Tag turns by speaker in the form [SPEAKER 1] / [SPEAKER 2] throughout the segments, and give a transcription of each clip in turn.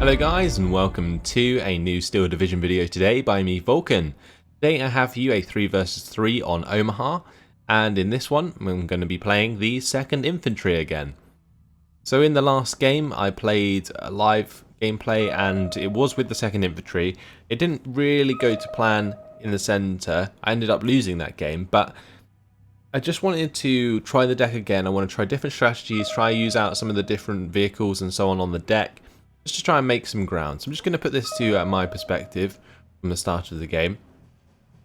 [SPEAKER 1] Hello guys and welcome to a new Steel Division video today by me, Vulcan. Today I have for you a 3 versus 3 on Omaha, and in this one I'm going to be playing the 2nd Infantry again. So in the last game I played a live gameplay and it was with the 2nd Infantry. It didn't really go to plan in the centre. I ended up losing that game, but I just wanted to try the deck again. I want to try different strategies, try use out some of the different vehicles and so on the deck, just to try and make some ground. So I'm just going to put this to my perspective from the start of the game.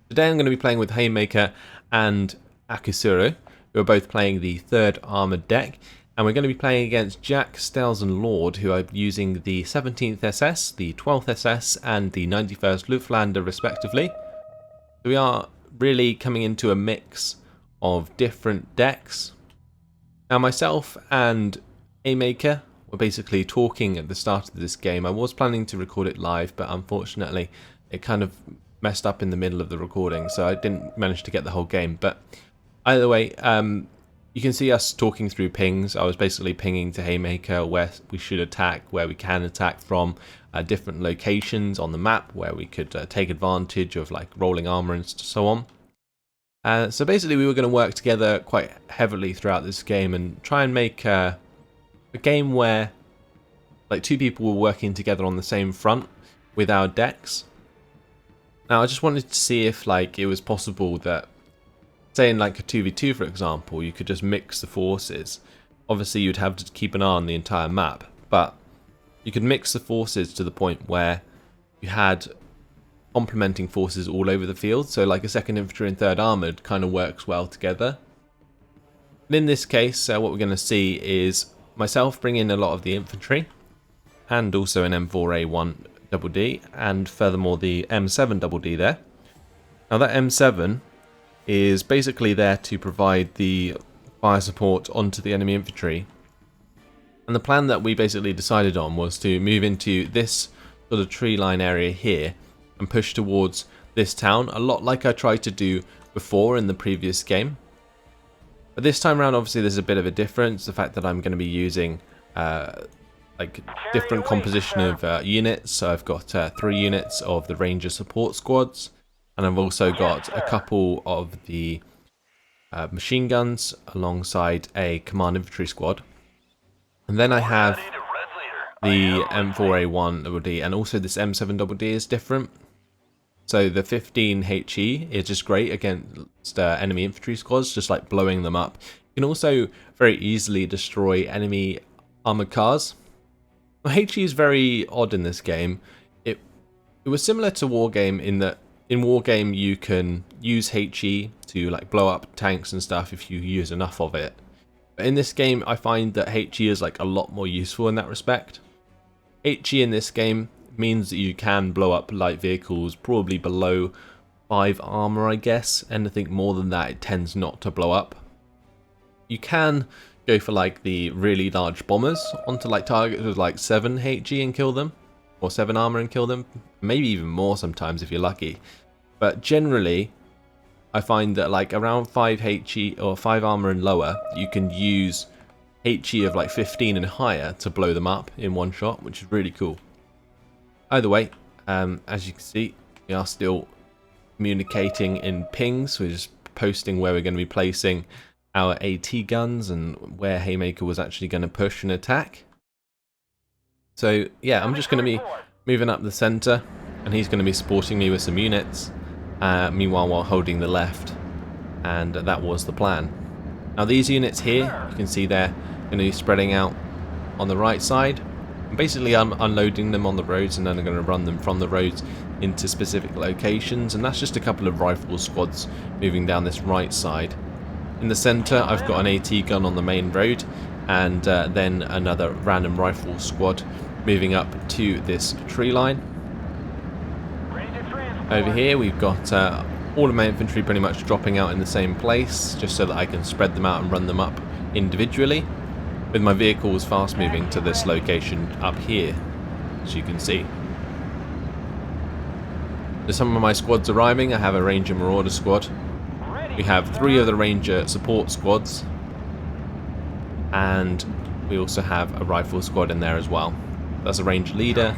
[SPEAKER 1] Today I'm going to be playing with Haymaker and Akusuru, who are both playing the 3rd Armoured deck, and we're going to be playing against Jack, Stells and Lord, who are using the 17th SS, the 12th SS and the 91st Luftlander respectively. So we are really coming into a mix of different decks. Now myself and Haymaker were basically talking at the start of this game. I was planning to record it live, but unfortunately it kind of messed up in the middle of the recording, so I didn't manage to get the whole game. But either way, you can see us talking through pings. I was basically pinging to Haymaker where we should attack, where we can attack from, different locations on the map where we could take advantage of like rolling armor and so on. So basically we were going to work together quite heavily throughout this game and try and make a game where like 2 people were working together on the same front with our decks. Now I just wanted to see if like it was possible that, say in like a 2v2 for example, you could just mix the forces. Obviously you'd have to keep an eye on the entire map, but you could mix the forces to the point where you had complementing forces all over the field, so like a 2nd Infantry and 3rd Armoured kind of works well together. And in this case, what we're going to see is myself bring in a lot of the infantry, and also an M4A1 double D, and furthermore the M7 double D there. Now that M7 is basically there to provide the fire support onto the enemy infantry, and the plan that we basically decided on was to move into this sort of tree line area here and push towards this town, a lot like I tried to do before in the previous game. But this time around obviously there's a bit of a difference, the fact that I'm going to be using like different composition of units. So I've got 3 units of the Ranger support squads, and I've also got a couple of the machine guns alongside a command infantry squad. And then I have the M4A1 double D, and also this M7 double D is different. So the 15 HE is just great against enemy infantry squads, just like blowing them up. You can also very easily destroy enemy armored cars. HE is very odd in this game. It was similar to Wargame in that in Wargame you can use HE to like blow up tanks and stuff if you use enough of it. But in this game I find that HE is like a lot more useful in that respect. HE in this game means that you can blow up light vehicles probably below 5 armor, I guess. Anything more than that it tends not to blow up. You can go for like the really large bombers onto like targets with like 7 HE and kill them, or 7 armor and kill them, maybe even more sometimes if you're lucky. But generally I find that like around 5 HE or 5 armor and lower you can use HE of like 15 and higher to blow them up in one shot, which is really cool. Either way, as you can see, we are still communicating in pings. We're just posting where we're going to be placing our AT guns and where Haymaker was actually going to push and attack. So yeah, I'm just going to be moving up the centre, and he's going to be supporting me with some units, meanwhile while holding the left, and that was the plan. Now these units here, you can see they're going to be spreading out on the right side. Basically I'm unloading them on the roads, and then I'm going to run them from the roads into specific locations, and that's just a couple of rifle squads moving down this right side. In the centre I've got an AT gun on the main road, and then another random rifle squad moving up to this tree line. Over here we've got all of my infantry pretty much dropping out in the same place, just so that I can spread them out and run them up individually, with my vehicles fast moving to this location up here, as you can see. There's some of my squads arriving. I have a Ranger Marauder squad. We have 3 of the Ranger support squads, and we also have a rifle squad in there as well. That's a range leader.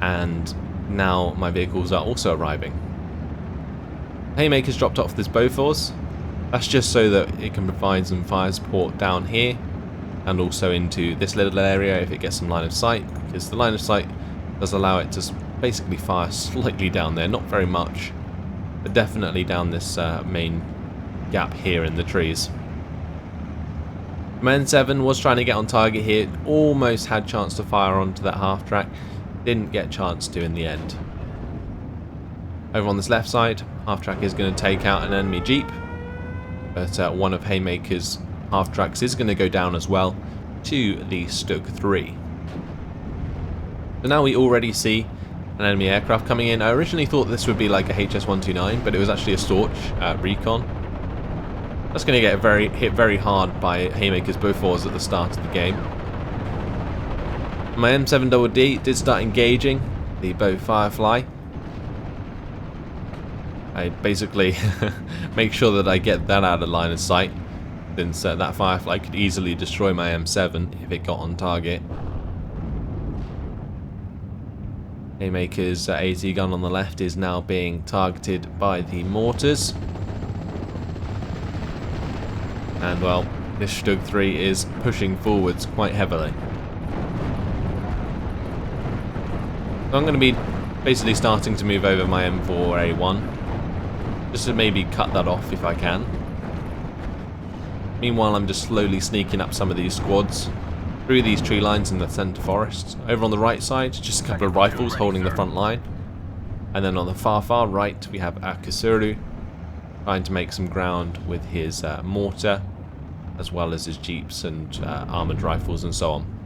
[SPEAKER 1] And now my vehicles are also arriving. Haymaker's dropped off this Bofors. That's just so that it can provide some fire support down here and also into this little area if it gets some line of sight, because the line of sight does allow it to basically fire slightly down there, not very much, but definitely down this main gap here in the trees. My N7 was trying to get on target here, almost had chance to fire onto that half track, didn't get a chance to in the end. Over on this left side, half track is going to take out an enemy jeep, but one of Haymaker's half tracks is going to go down as well to the Stug 3. So now we already see an enemy aircraft coming in. I originally thought this would be like a HS-129, but it was actually a Storch recon. That's going to get hit very hard by Haymaker's Bofors at the start of the game. My M7DD did start engaging the Bow Firefly. I basically make sure that I get that out of line of sight, since that Firefly could easily destroy my M7 if it got on target. Haymaker's AT gun on the left is now being targeted by the mortars. And well, this Stug 3 is pushing forwards quite heavily. So I'm going to be basically starting to move over my M4A1, just to maybe cut that off if I can. Meanwhile, I'm just slowly sneaking up some of these squads through these tree lines in the centre forest. Over on the right side, just a couple of rifles holding the front line. And then on the far right, we have Akasuru trying to make some ground with his mortar, as well as his jeeps and armoured rifles and so on.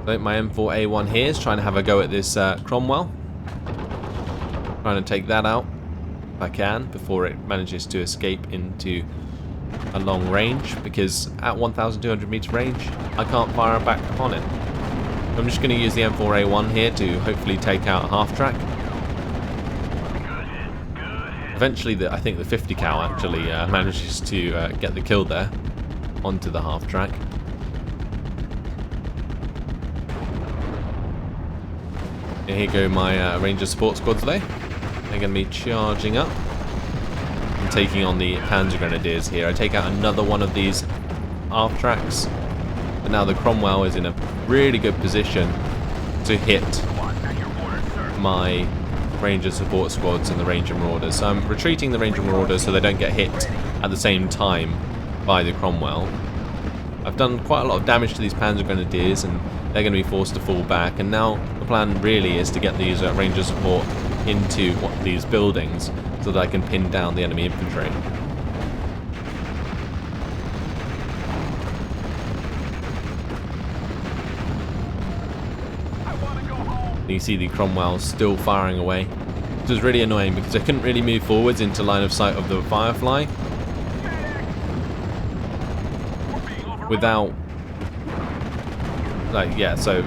[SPEAKER 1] So my M4A1 here is trying to have a go at this Cromwell. Trying to take that out if I can before it manages to escape into a long range, because at 1,200 meter range I can't fire back upon it. So I'm just going to use the M4A1 here to hopefully take out a half track. Eventually I think the 50 cal actually manages to get the kill there onto the half track. Here go my Ranger support squads there. They're going to be charging up and taking on the Panzer Grenadiers here. I take out another one of these half tracks, but now the Cromwell is in a really good position to hit my Ranger support squads and the Ranger Marauders. So I'm retreating the Ranger Marauders so they don't get hit at the same time by the Cromwell. I've done quite a lot of damage to these Panzer Grenadiers and they're going to be forced to fall back, and now the plan really is to get these Ranger support into these buildings so that I can pin down the enemy infantry. You see the Cromwell still firing away, which is really annoying because I couldn't really move forwards into line of sight of the Firefly without, like, yeah, so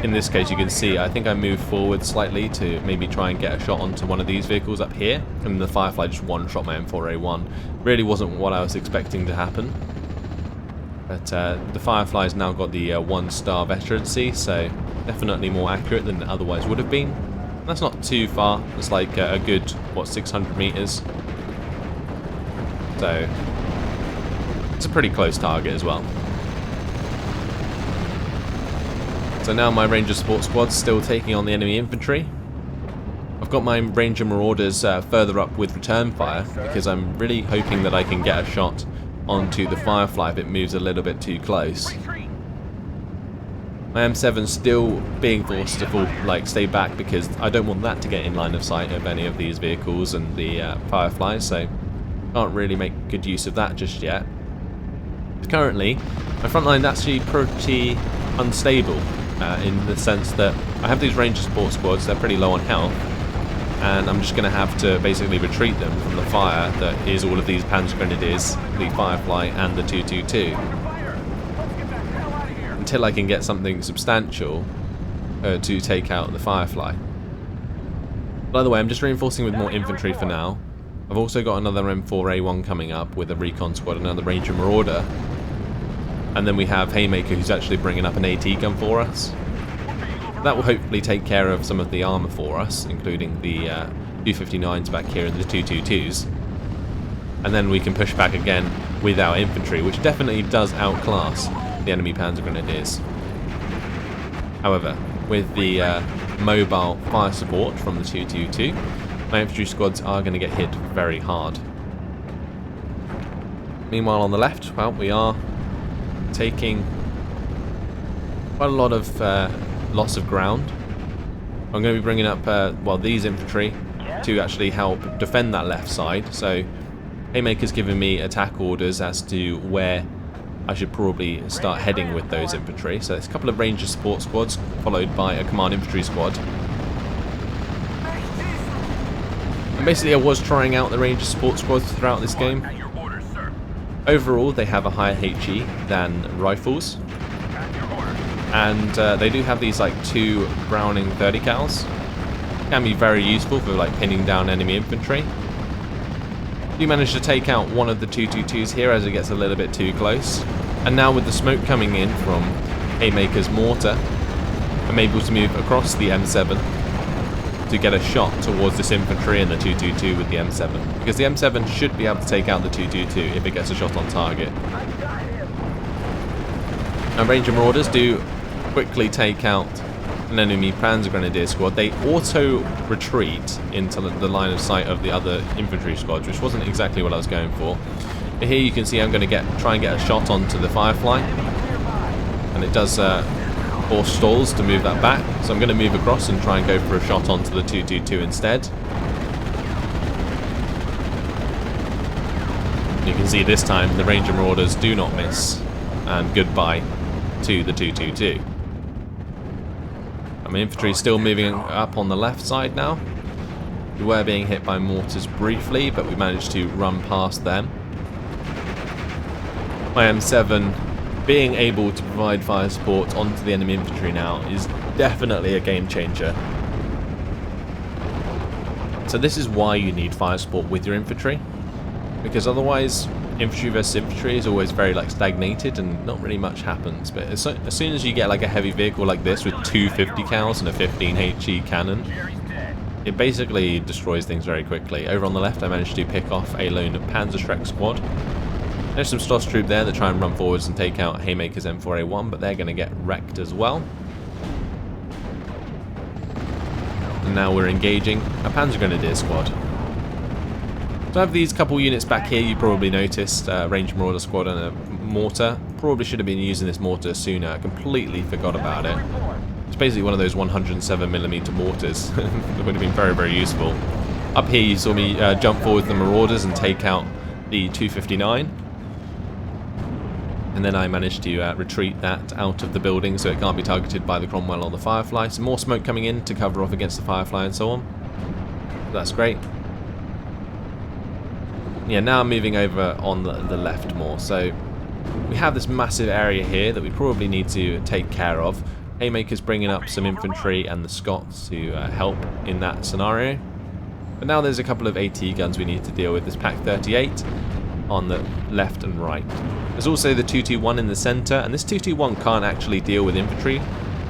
[SPEAKER 1] in this case you can see I think I moved forward slightly to maybe try and get a shot onto one of these vehicles up here, and the Firefly just one-shot my M4A1. Really wasn't what I was expecting to happen. But the Firefly's now got the 1-star veterancy, so definitely more accurate than it otherwise would have been. That's not too far, it's like a good, what, 600 meters. So it's a pretty close target as well. So now my Ranger support squad's still taking on the enemy infantry. I've got my Ranger Marauders further up with return fire, because I'm really hoping that I can get a shot onto the Firefly if it moves a little bit too close. My M7's still being forced to stay back because I don't want that to get in line of sight of any of these vehicles and the Fireflies, so can't really make good use of that just yet. Currently, my front line's actually pretty unstable. In the sense that I have these Ranger support squads, they're pretty low on health, and I'm just going to have to basically retreat them from the fire that is all of these Panzer Grenadiers, the Firefly and the 222, until I can get something substantial to take out the Firefly. By the way, I'm just reinforcing with more infantry for now. I've also got another M4A1 coming up with a recon squad, another Ranger Marauder. And then we have Haymaker, who's actually bringing up an AT gun for us. That will hopefully take care of some of the armor for us, including the 259s back here and the 222s. And then we can push back again with our infantry, which definitely does outclass the enemy Panzer Grenadiers. However, with the mobile fire support from the 222, my infantry squads are going to get hit very hard. Meanwhile on the left, well, we are taking quite a lot of loss of ground. I'm going to be bringing up, well, these infantry to actually help defend that left side. So Haymaker's giving me attack orders as to where I should probably start heading with those infantry. So it's a couple of Ranger support squads followed by a command infantry squad. And basically I was trying out the Ranger support squads throughout this game. Overall they have a higher HE than rifles. And they do have these like 2 Browning 30 cals. Can be very useful for like pinning down enemy infantry. You manage to take out one of the 222s here as it gets a little bit too close. And now with the smoke coming in from Haymaker's mortar, I'm able to move across the M7 to get a shot towards this infantry and the 222 with the M7. Because the M7 should be able to take out the 222 if it gets a shot on target. Now Ranger Marauders do quickly take out an enemy Panzer Grenadier squad. They auto-retreat into the line of sight of the other infantry squads, which wasn't exactly what I was going for. But here you can see I'm going to try and get a shot onto the Firefly. And it does force stalls to move that back. So I'm going to move across and try and go for a shot onto the 222 instead. You can see this time the Ranger Marauders do not miss. And goodbye to the 222. My infantry is still moving up on the left side now. We were being hit by mortars briefly, but we managed to run past them. My M7 being able to provide fire support onto the enemy infantry now is definitely a game changer. So this is why you need fire support with your infantry, because otherwise infantry versus infantry is always very like stagnated and not really much happens. But as soon as you get like a heavy vehicle like this with 250 cals and a 15 HE cannon, it basically destroys things very quickly. Over on the left I managed to pick off a lone Panzerschreck squad. There's some Stoss troop there that try and run forwards and take out Haymaker's M4A1, but they're going to get wrecked as well. And now we're engaging a Panzer Grenadier squad. So I have these couple units back here. You probably noticed Ranger Marauder squad and a mortar. Probably should have been using this mortar sooner. I completely forgot about it. It's basically one of those 107mm mortars. It would have been very, very useful. Up here you saw me jump forward with the Marauders and take out the 259. And then I managed to retreat that out of the building so it can't be targeted by the Cromwell or the Firefly. Some more smoke coming in to cover off against the Firefly and so on. That's great. Yeah, now I'm moving over on the left more. So we have this massive area here that we probably need to take care of. Haymaker's bringing up some infantry and the Scots to help in that scenario. But now there's a couple of AT guns we need to deal with. This Pack 38 on the left and right. There's also the 221 in the center, and this 221 can't actually deal with infantry.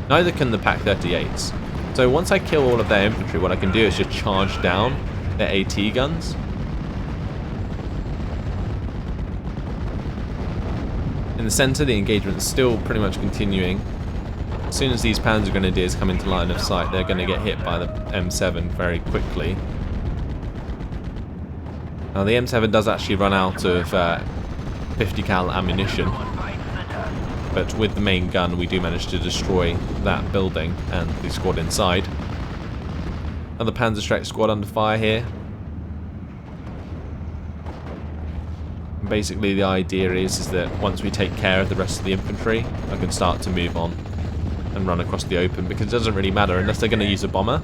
[SPEAKER 1] Neither can the Pack 38s. So once I kill all of their infantry, what I can do is just charge down their AT guns. In the center, the engagement is still pretty much continuing. As soon as these Panzer Grenadiers come into line of sight, they're going to get hit by the M7 very quickly. Now the M7 does actually run out of 50 cal ammunition, but with the main gun we do manage to destroy that building and the squad inside. Another Panzerschreck squad under fire here. And basically the idea is that once we take care of the rest of the infantry, I can start to move on and run across the open, because it doesn't really matter unless they're going to use a bomber.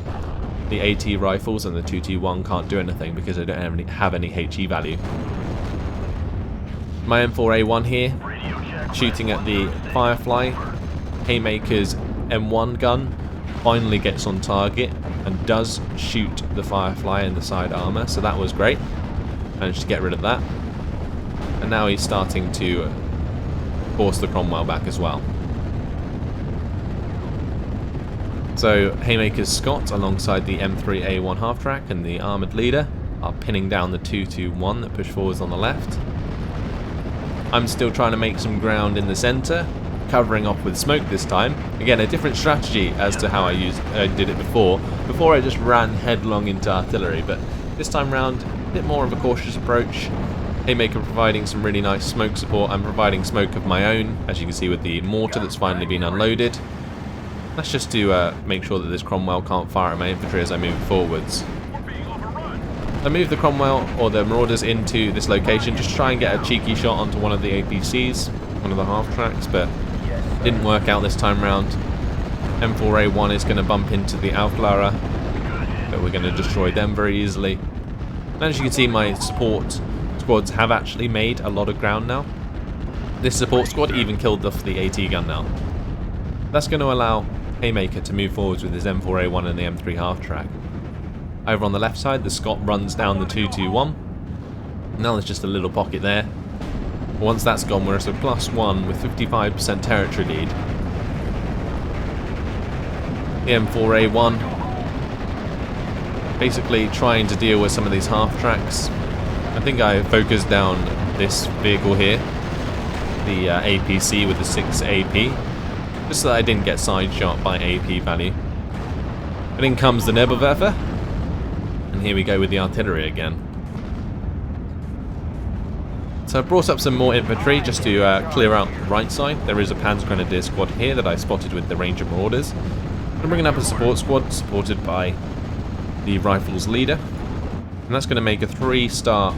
[SPEAKER 1] The AT rifles and the 221 can't do anything because they don't have any HE value. My M4A1 here, shooting at the Firefly. Haymaker's M1 gun finally gets on target and does shoot the Firefly in the side armor, so that was great. Managed to get rid of that. And now he's starting to force the Cromwell back as well. So Haymaker's Scott alongside the M3A1 half-track and the armoured leader are pinning down the 221 that push forwards on the left. I'm still trying to make some ground in the centre, covering off with smoke this time. Again, a different strategy as to how I did it before. Before I just ran headlong into artillery, but this time round, a bit more of a cautious approach. Haymaker providing some really nice smoke support. I'm providing smoke of my own, as you can see with the mortar that's finally been unloaded. That's just to make sure that this Cromwell can't fire at my infantry as I move forwards. I move the Cromwell, or the Marauders, into this location, just try and get a cheeky shot onto one of the APCs, one of the half-tracks, but it didn't work out this time round. M4A1 is going to bump into the Aufklärer, but we're going to destroy them very easily. And as you can see, my support squads have actually made a lot of ground now. This support squad even killed off the AT gun now. That's going to allow Haymaker to move forwards with his M4A1 and the M3 half-track. Over on the left side, the Scot runs down the 221. Now there's just a little pocket there. Once that's gone, we're at a +1 with 55% territory lead. The M4A1 basically trying to deal with some of these half-tracks. I think I focused down this vehicle here, the APC with the 6 AP, just so that I didn't get side shot by AP value. But in comes the Nebelwerfer. And here we go with the artillery again. So I've brought up some more infantry just to clear out the right side. There is a Panzergrenadier squad here that I spotted with the Ranger Marauders. I'm bringing up a support squad supported by the Rifles leader. And that's going to make a 3-star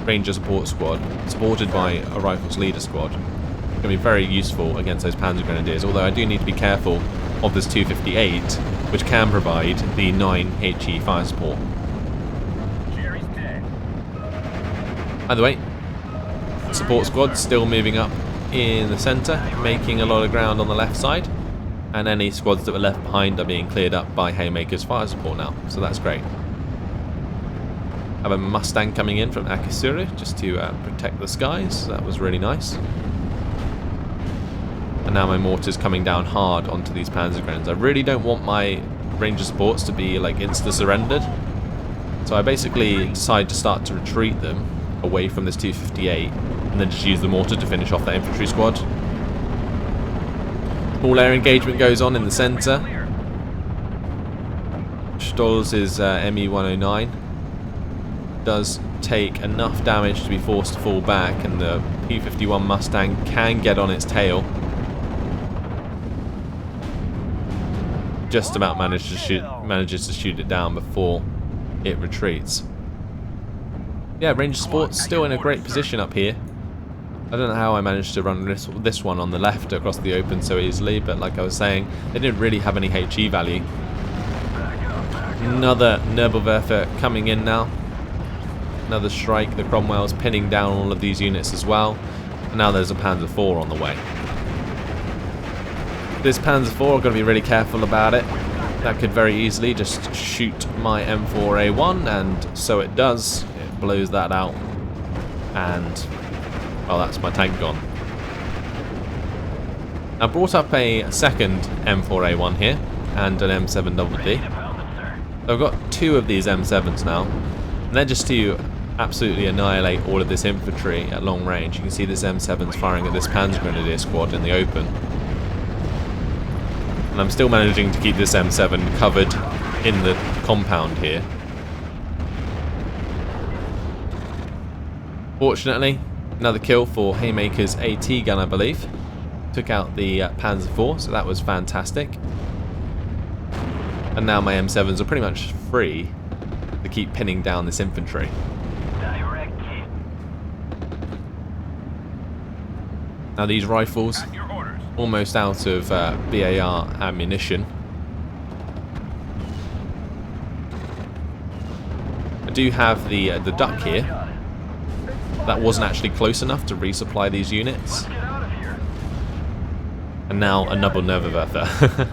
[SPEAKER 1] Ranger support squad supported by a Rifles leader squad. It's going to be very useful against those Panzergrenadiers, although I do need to be careful of this 258, which can provide the 9 HE fire support. Either way, support squad still moving up in the centre, making a lot of ground on the left side, and any squads that were left behind are being cleared up by Haymaker's fire support now, so that's great. I have a Mustang coming in from Akisuru just to protect the skies, so that was really nice. And now my mortar's coming down hard onto these Panzergrenadiers. I really don't want my Ranger supports to be like insta-surrendered, so I basically decide to start to retreat them away from this 258 and then just use the mortar to finish off that infantry squad. Small air engagement goes on in the centre. Stoll's ME-109 does take enough damage to be forced to fall back, and the P-51 Mustang can get on its tail. Just about manages to shoot it down before it retreats. Yeah, Ranger support's still in a great position up here. I don't know how I managed to run this one on the left across the open so easily, but like I was saying, they didn't really have any HE value. Another Nebelwerfer coming in now. Another strike. The Cromwell's pinning down all of these units as well. And now there's a Panzer IV on the way. This Panzer IV, I've got to be really careful about it. That could very easily just shoot my M4A1, and so it does. It blows that out. And, well, that's my tank gone. I brought up a second M4A1 here, and an M7DD. So I've got 2 of these M7s now, and they're just to absolutely annihilate all of this infantry at long range. You can see this M7's firing at this Panzergrenadier squad in the open. And I'm still managing to keep this M7 covered in the compound here. Fortunately, another kill for Haymaker's AT gun, I believe. Took out the Panzer IV, so that was fantastic. And now my M7s are pretty much free to keep pinning down this infantry. Now these rifles, almost out of BAR ammunition. I do have the duck here. That wasn't actually close enough to resupply these units. And now another Nebelwerfer.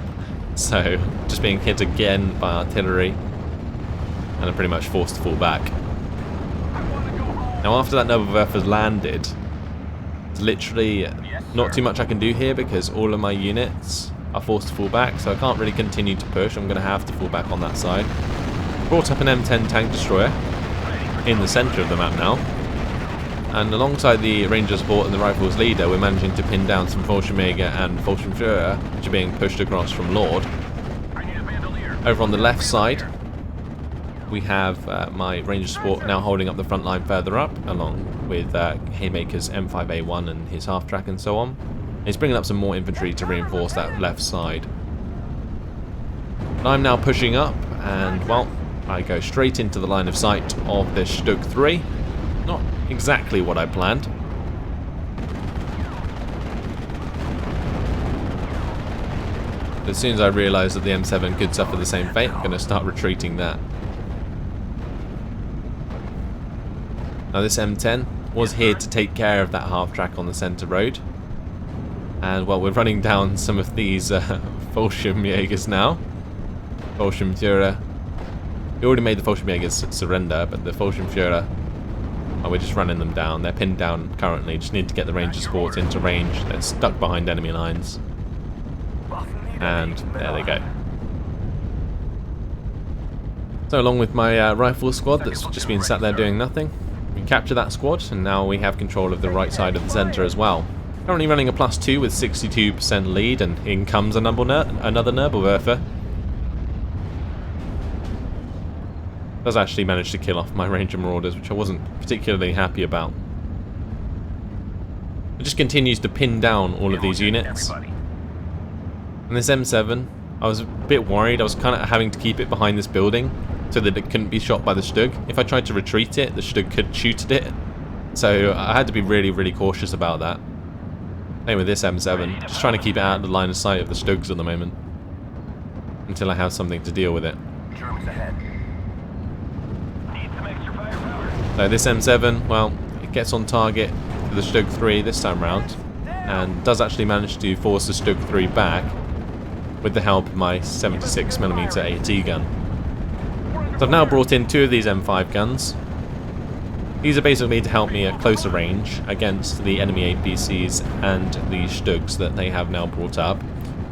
[SPEAKER 1] So, just being hit again by artillery, and I'm pretty much forced to fall back. Now after that Nobelwerf has landed, there's literally not too much I can do here because all of my units are forced to fall back, so I can't really continue to push. I'm going to have to fall back on that side. Brought up an M10 tank destroyer in the centre of the map now, and alongside the Ranger support and the Rifles leader, we're managing to pin down some VulcanHDGaming and VulcanFuhrer, which are being pushed across from Lord. Over on the left side, we have my Ranger support now holding up the front line further up, along with Haymaker's M5A1 and his half-track and so on. And he's bringing up some more infantry to reinforce that left side. And I'm now pushing up, and well, I go straight into the line of sight of this Stug 3. Not exactly what I planned. But as soon as I realised that the M7 could suffer the same fate, I'm going to start retreating that. Now this M10 was here to take care of that half-track on the centre road. And well, we're running down some of these VulcanHDGers now. VulcanFuhrer. We already made the VulcanHDGers surrender, but the VulcanFuhrer, oh, we're just running them down. They're pinned down currently. Just need to get the Ranger support into range. They're stuck behind enemy lines. And there they go. So along with my rifle squad that's just been sat there doing nothing, we capture that squad, and now we have control of the right side of the centre as well. Currently running a +2 with 62% lead, and in comes another Nobelwerfer. Does actually manage to kill off my Ranger Marauders, which I wasn't particularly happy about. It just continues to pin down all of these units. And this M7, I was a bit worried. I was kind of having to keep it behind this building so that it couldn't be shot by the Stug. If I tried to retreat it, the Stug could shoot at it. So I had to be really, really cautious about that. Same with this M7, just trying to keep it out of the line of sight of the Stugs at the moment, until I have something to deal with it. So this M7, well, it gets on target for the Stug 3 this time round, and does actually manage to force the Stug 3 back with the help of my 76mm AT gun. So I've now brought in 2 of these M5 guns. These are basically to help me at closer range against the enemy APCs and the Stugs that they have now brought up.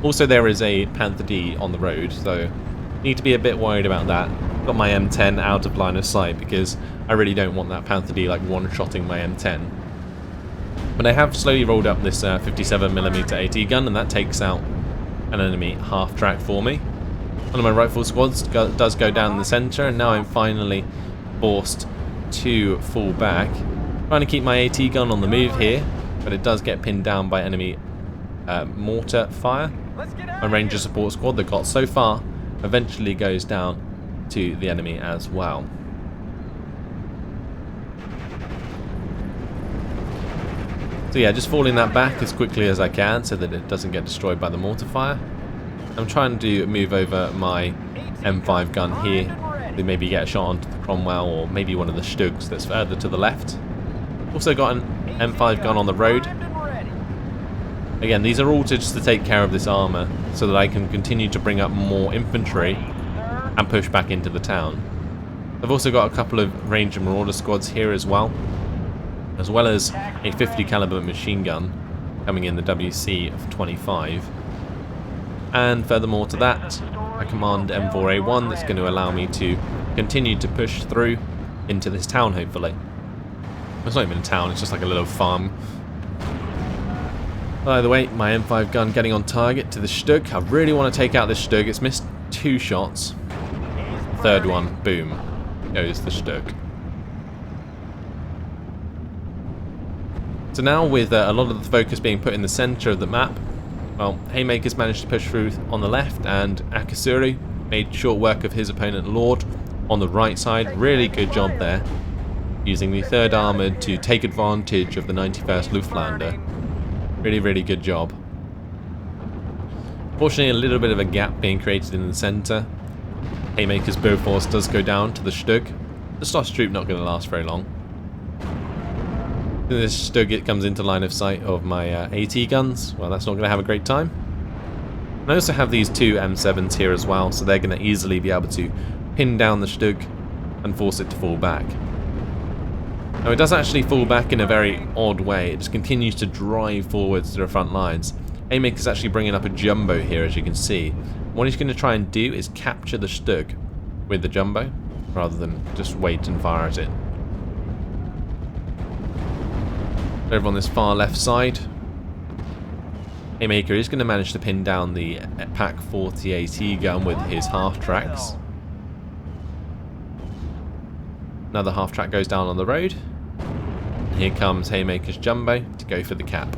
[SPEAKER 1] Also, there is a Panther D on the road, so need to be a bit worried about that. Got my M10 out of line of sight because I really don't want that Panther D like one-shotting my M10. But I have slowly rolled up this 57mm AT gun, and that takes out an enemy half-track for me. One of my rifle squads does go down the centre, and now I'm finally forced to fall back. Trying to keep my AT gun on the move here, but it does get pinned down by enemy mortar fire. My Ranger support squad that got so far eventually goes down to the enemy as well. So yeah, just falling that back as quickly as I can so that it doesn't get destroyed by the mortar fire. I'm trying to move over my M5 gun here to maybe get a shot onto the Cromwell or maybe one of the Stugs that's further to the left. Also got an M5 gun on the road. Again, these are all just to take care of this armour so that I can continue to bring up more infantry and push back into the town. I've also got a couple of Ranger Marauder squads here as well as a 50 caliber machine gun coming in the WC of 25. And furthermore to that, I command M4A1 that's going to allow me to continue to push through into this town, hopefully. It's not even a town, it's just like a little farm. By the way, my M5 gun getting on target to the Stug. I really want to take out this Stug. It's missed 2 shots. Third one, boom, goes the Stug. So now with a lot of the focus being put in the centre of the map, well, Haymaker's managed to push through on the left, and Akasuri made short work of his opponent Lord on the right side. Really good job there, using the 3rd Armoured to take advantage of the 91st Luftlander. Really, really good job. Fortunately, a little bit of a gap being created in the centre. Haymaker's Bofors does go down to the Stug. The Slosh Troop not going to last very long. This Stug, it comes into line of sight of my AT guns. Well, that's not going to have a great time. And I also have these 2 M7s here as well, so they're going to easily be able to pin down the Stug and force it to fall back. Now it does actually fall back in a very odd way. It just continues to drive forwards to the front lines. Haymaker is actually bringing up a jumbo here, as you can see. What he's going to try and do is capture the Stug with the jumbo, rather than just wait and fire at it. Over on this far left side, Haymaker is going to manage to pin down the Pak 40 AT gun with his half-tracks. Another half-track goes down on the road. And here comes Haymaker's jumbo to go for the cap.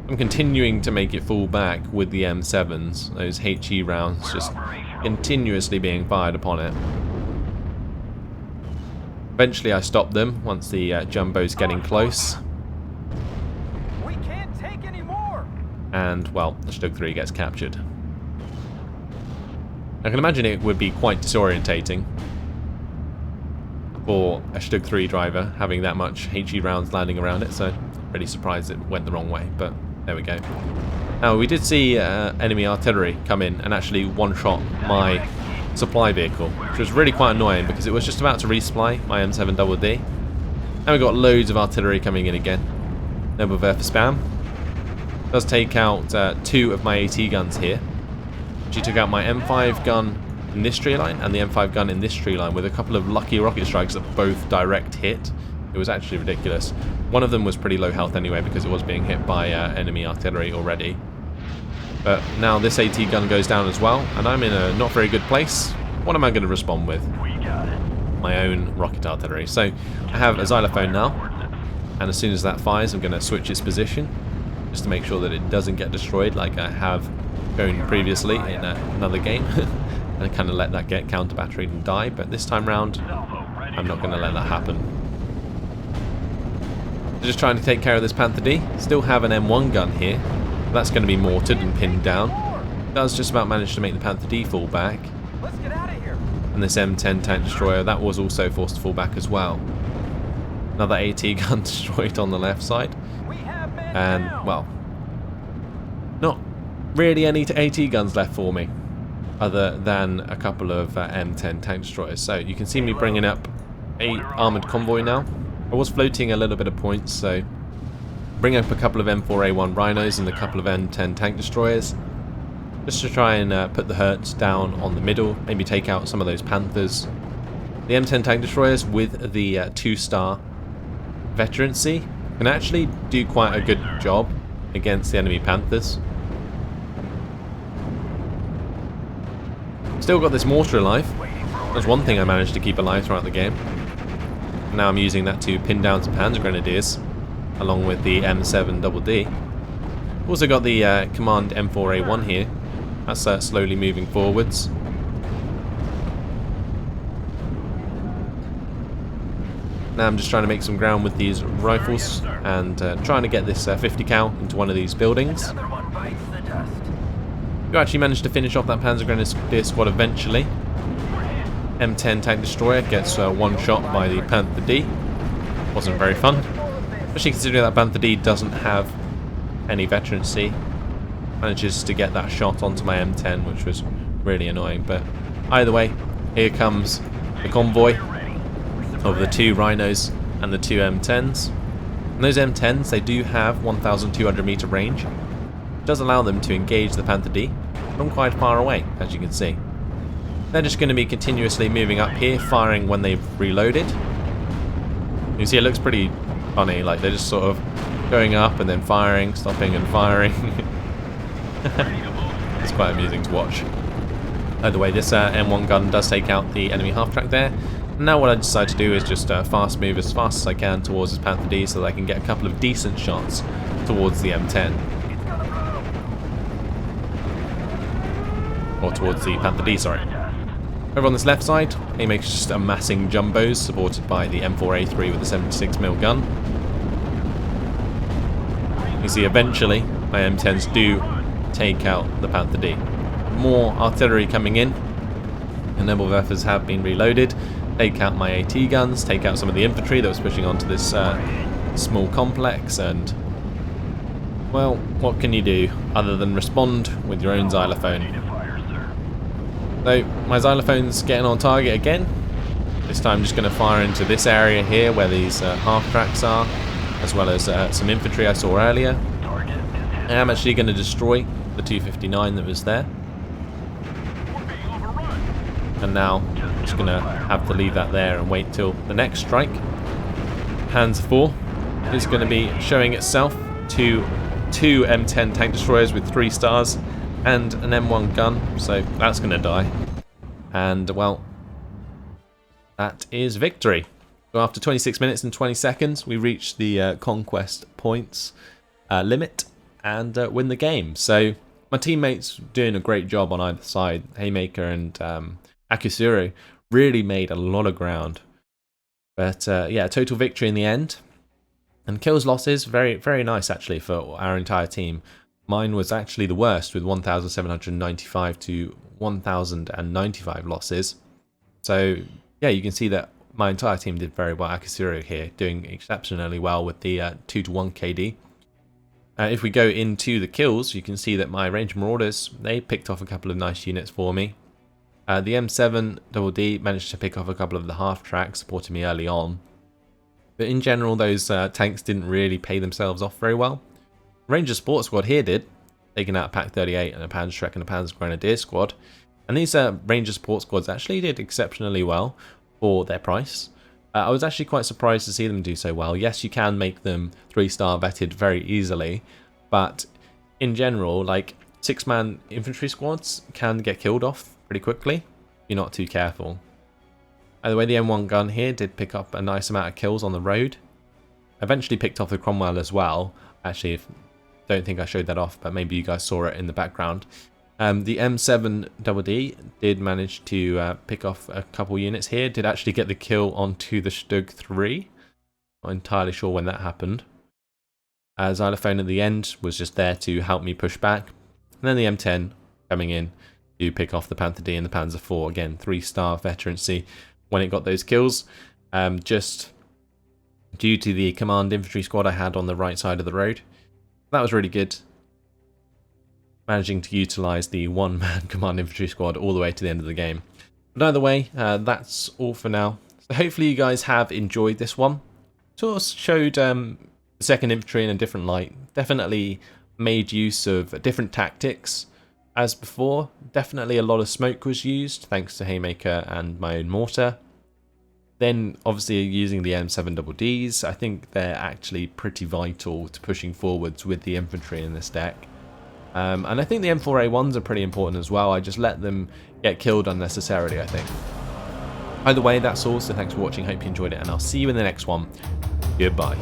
[SPEAKER 1] I'm continuing to make it fall back with the M7s, those HE rounds just continuously being fired upon it. Eventually I stop them once the jumbo's getting close.
[SPEAKER 2] We can't take any more.
[SPEAKER 1] And, well, the Stug 3 gets captured. I can imagine it would be quite disorientating for a Stug 3 driver having that much HE rounds landing around it, so I'm really surprised it went the wrong way, but there we go. Now, we did see enemy artillery come in and actually one-shot my supply vehicle, which was really quite annoying because it was just about to resupply my M7DD. And we got loads of artillery coming in again. Noble Werfer spam. Does take out 2 of my AT guns here. She took out my M5 gun in this tree line and the M5 gun in this tree line with a couple of lucky rocket strikes that both direct hit. It was actually ridiculous. One of them was pretty low health anyway because it was being hit by enemy artillery already. But now this AT gun goes down as well, and I'm in a not very good place. What am I going to respond with? My own rocket artillery. So I have a xylophone now, and as soon as that fires I'm going to switch its position just to make sure that it doesn't get destroyed like I have going previously in another game. And kind of let that get counter-batteried and die, but this time round I'm not going to let that happen. Just trying to take care of this Panther D. Still have an M1 gun here. That's going to be mortared and pinned down. Does just about manage to make the Panther D fall back.
[SPEAKER 2] Let's get out of here.
[SPEAKER 1] And this M10 tank destroyer, that was also forced to fall back as well. Another AT gun destroyed on the left side.
[SPEAKER 2] We have men
[SPEAKER 1] And,
[SPEAKER 2] down.
[SPEAKER 1] well, not really any AT guns left for me, other than a couple of M10 tank destroyers. So you can see me bringing up a armoured convoy now. I was floating a little bit of points, so bring up a couple of M4A1 Rhinos and a couple of M10 tank destroyers, just to try and put the hurts down on the middle, maybe take out some of those Panthers. The M10 tank destroyers with the 2-star veterancy can actually do quite a good job against the enemy Panthers. Still got this mortar alive. That's one thing I managed to keep alive throughout the game. Now I'm using that to pin down some Panzer Grenadiers, along with the M7DD. Also got the Command M4A1 here. That's slowly moving forwards. Now I'm just trying to make some ground with these rifles and trying to get this 50 cal into one of these buildings.
[SPEAKER 2] Another one bites the dust.
[SPEAKER 1] You actually managed to finish off that Panzer Grenadier squad eventually. M10 tank destroyer gets one shot by the Panther D. Wasn't very fun, especially considering that Panther D doesn't have any veterancy. Manages to get that shot onto my M10, which was really annoying. But either way, here comes the convoy of the 2 Rhinos and the 2 M10s. And those M10s, they do have 1,200 meter range. It does allow them to engage the Panther D from quite far away, as you can see. They're just going to be continuously moving up here, firing when they've reloaded. You see it looks pretty funny, like they're just sort of going up and then firing, stopping and firing. It's quite amusing to watch. Either way, this M1 gun does take out the enemy half-track there. And now what I decide to do is just fast move as fast as I can towards this Panther D so that I can get a couple of decent shots towards the M10. Or towards the Panther D, sorry. Over on this left side, Haymaker's just amassing jumbos supported by the M4A3 with a 76mm gun. You see eventually my M10s do take out the Panther D. More artillery coming in. The Noble Werfers have been reloaded. Take out my AT guns, take out some of the infantry that was pushing onto this small complex, and well, what can you do other than respond with your own xylophone? So my xylophone's getting on target again. This time I'm just going to fire into this area here where these half tracks are, as well as some infantry I saw earlier. I am actually going to destroy the 259 that was there. And now I'm just going to have to leave that there and wait till the next strike. Panzer IV is going to be showing itself to 2 M10 tank destroyers with 3 stars and an M1 gun, so that's going to die. And well, that is victory. So after 26 minutes and 20 seconds, we reach the conquest points limit and win the game. So my teammates doing a great job on either side. Haymaker and Akusuru really made a lot of ground. But yeah, total victory in the end. And kills losses, very, very nice actually for our entire team. Mine was actually the worst with 1,795 to 1,095 losses. So yeah, you can see that my entire team did very well. Akusuru here doing exceptionally well with the 2-to-1 KD. If we go into the kills, you can see that my Ranger Marauders, they picked off a couple of nice units for me. The M7DD managed to pick off a couple of the half tracks, supporting me early on. But in general, those tanks didn't really pay themselves off very well. Ranger Support Squad here did, taking out a Pack 38 and a Panzerschreck and a Panzer Grenadier Squad. And these Ranger Support Squads actually did exceptionally well for their price. I was actually quite surprised to see them do so well. Yes, you can make them 3-star vetted very easily, but in general, like 6-man infantry squads can get killed off pretty quickly if you're not too careful. By the way, the M1 gun here did pick up a nice amount of kills on the road. Eventually picked off the Cromwell as well. Actually, don't think I showed that off, but maybe you guys saw it in the background. The M7DD did manage to pick off a couple units here. Did actually get the kill onto the Stug 3. Not entirely sure when that happened. Xylophone at the end was just there to help me push back. And then the M10 coming in to pick off the Panther D and the Panzer IV. Again, 3-star veterancy when it got those kills. Just due to the command infantry squad I had on the right side of the road. That was really good. Managing to utilise the 1-man command infantry squad all the way to the end of the game. But either way, that's all for now. So hopefully you guys have enjoyed this one. Sort of showed the 2nd Infantry in a different light. Definitely made use of different tactics as before. Definitely a lot of smoke was used, thanks to Haymaker and my own mortar. Then obviously using the M7DDs, I think they're actually pretty vital to pushing forwards with the infantry in this deck. And I think the M4A1s are pretty important as well. I just let them get killed unnecessarily, I think. Either way, that's all. So thanks for watching. Hope you enjoyed it. And I'll see you in the next one. Goodbye.